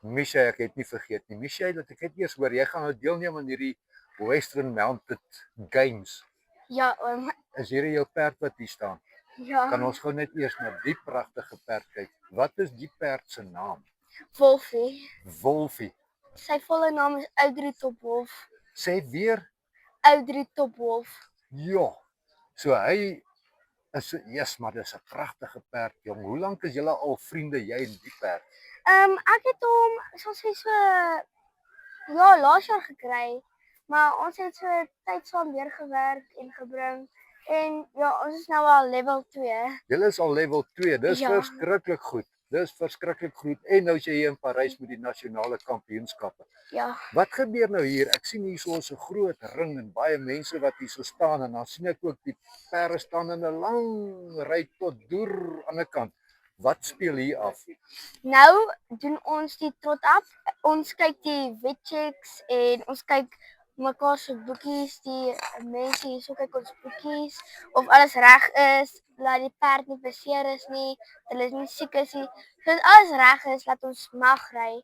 Misha, ek het nie vergeet nie. Misha, dat ek het eers hoor, jy gaan nou deelneem aan hierdie Western Mounted Games. Ja, Is hierdie jou perd wat hier staan? ja. Kan ons gou net eers na die pragtige perd kyk. Wat is die perd se naam? Wolfie. Wolfie. Sy volle naam is Audrey Topwolf. Sê weer? Audrey Topwolf. Ja. So hy is yes, maar dis 'n pragtige perd, jong. Hoe lank is julle al vriende, jy en die perd? Ek het hom soos so laas jaar gekry, maar ons het so tyd saam weer gewerk en gebring. En ja, ons is nou al level 2. Julle is al level 2. Dis Ja. verskriklik goed. Dis verskriklik goed. En nou is jy hier in Parys met die nasionale kampioenskappe. Ja. Wat gebeur nou hier? Ek sien hier so 'n groot ring en baie mense wat hier so staan en dan sien ek ook die perde staan in 'n lang ry tot deur aan die kant. Wat speel hier af? Nou doen ons die trot up. Ons kyk die wetchecks en ons kyk mekaar se boekies, die mense hier so kyk ons boekies of alles reg is, dat die perd nie beseer is nie, hulle is nie siek is nie. So as alles reg is, laat ons mag ry.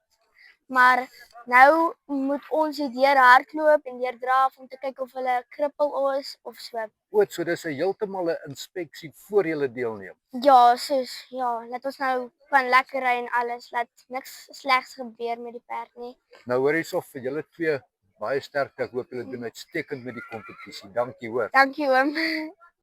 Maar nou moet ons die deur hardloop en deur draf om te kyk of hulle krippel is of so. O, so dis 'n heeltemal 'n inspeksie voor jy deelneem. Ja, soos ja, laat ons nou van lekker ry en alles, laat niks slegs gebeur met die perd nie. Nou hoor hierso vir julle twee baie sterkte. Ek hoop julle doen uitstekend met die kompetisie. Dankie hoor. Dankie oom.